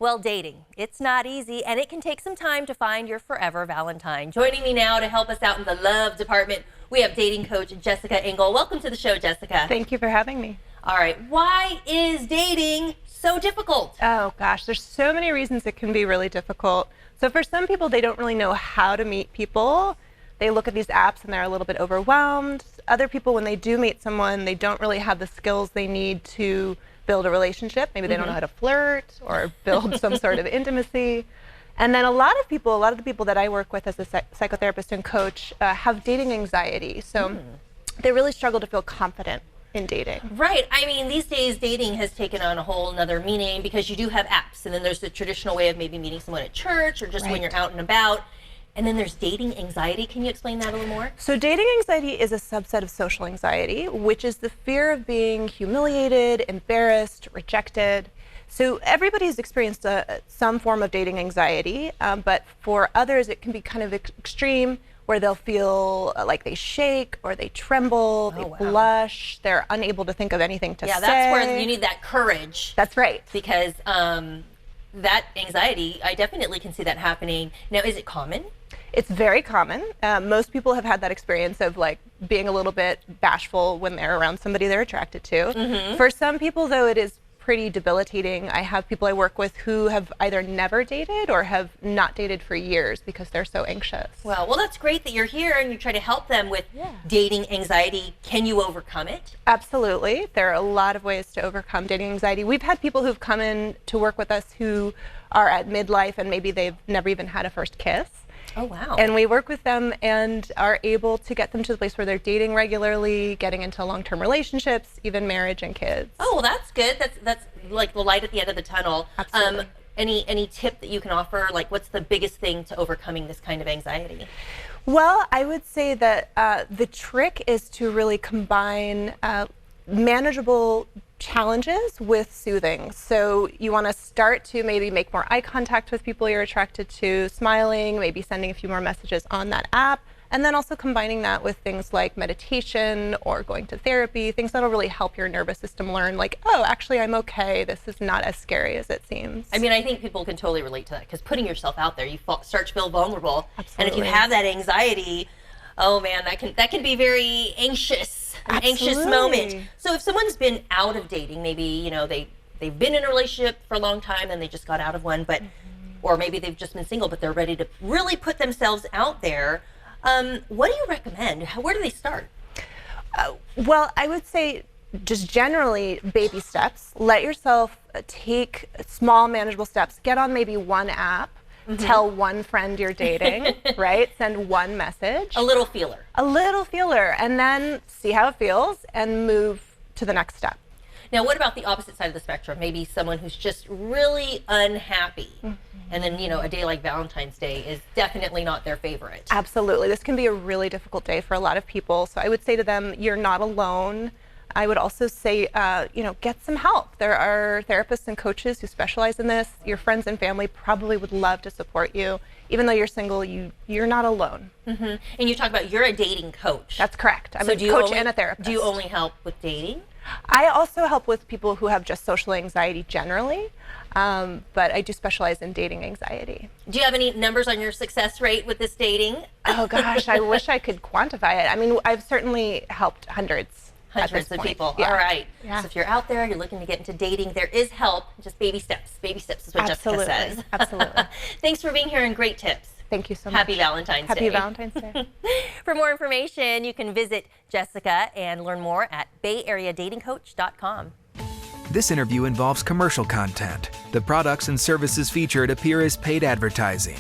Well, dating, it's not easy, and it can take some time to find your forever Valentine. Joining me now to help us out in the love department, we have dating coach Jessica Engel. Welcome to the show, Jessica. Thank you for having me. All right, why is dating so difficult? Oh gosh, there's so many reasons it can be really difficult. So for some people, they don't really know how to meet people. They look at these apps and they're a little bit overwhelmed. Other people, when they do meet someone, they don't really have the skills they need to build a relationship. Maybe they don't know how to flirt or build some sort of intimacy. And then a lot of the people that I work with as a psychotherapist and coach have dating anxiety. So they really struggle to feel confident in dating. Right. I mean, these days dating has taken on a whole nother meaning because you do have apps, and then there's the traditional way of maybe meeting someone at church or just when you're out and about. And then there's dating anxiety. Can you explain that a little more? So dating anxiety is a subset of social anxiety, which is the fear of being humiliated, embarrassed, rejected. So everybody's experienced some form of dating anxiety, but for others it can be kind of extreme, where they'll feel like they shake or they tremble, they blush, they're unable to think of anything to say. Yeah, that's where you need that courage. That's right. Because that anxiety, I definitely can see that happening. Now, is it common? It's very common. Most people have had that experience of like being a little bit bashful when they're around somebody they're attracted to. For some people, though, it is pretty debilitating. I have people I work with who have either never dated or have not dated for years because they're so anxious. Well, that's great that you're here and you try to help them with dating anxiety. Can you overcome it? Absolutely. There are a lot of ways to overcome dating anxiety. We've had people who've come in to work with us who are at midlife and maybe they've never even had a first kiss. Oh, wow. And we work with them and are able to get them to the place where they're dating regularly, getting into long-term relationships, even marriage and kids. Oh, well, that's good. That's like the light at the end of the tunnel. Absolutely. Any tip that you can offer? Like, what's the biggest thing to overcoming this kind of anxiety? Well, I would say that the trick is to really combine manageable challenges with soothing. So you want to start to maybe make more eye contact with people you're attracted to, smiling, maybe sending a few more messages on that app, and then also combining that with things like meditation or going to therapy, things that'll really help your nervous system learn like, oh, actually I'm okay. This is not as scary as it seems. I mean, I think people can totally relate to that because putting yourself out there, you start to feel vulnerable. Absolutely. And if you have that anxiety, oh man, that can be very anxious. An anxious moment. So if someone's been out of dating, maybe they've been in a relationship for a long time and they just got out of one, but or maybe they've just been single but they're ready to really put themselves out there. What do you recommend? Where do they start? Well, I would say just generally baby steps. Let yourself take small manageable steps. Get on maybe one app. Tell one friend you're dating, right? Send one message. A little feeler. A little feeler, and then see how it feels and move to the next step. Now, what about the opposite side of the spectrum? Maybe someone who's just really unhappy. And then, a day like Valentine's Day is definitely not their favorite. Absolutely. This can be a really difficult day for a lot of people. So I would say to them, you're not alone. I would also say, get some help. There are therapists and coaches who specialize in this. Your friends and family probably would love to support you. Even though you're single, you're not alone. And you talk about you're a dating coach. That's correct. I'm a coach and a therapist. Do you only help with dating? I also help with people who have just social anxiety generally, but I do specialize in dating anxiety. Do you have any numbers on your success rate with this dating? Oh gosh, I wish I could quantify it. I mean, I've certainly helped hundreds of people. Yeah. All right. Yeah. So if you're out there, you're looking to get into dating, there is help. Just baby steps. Baby steps is what Jessica says. Absolutely. Thanks for being here and great tips. Thank you so much. Happy Valentine's Day. Happy Valentine's Day. For more information, you can visit Jessica and learn more at bayareadatingcoach.com. This interview involves commercial content. The products and services featured appear as paid advertising.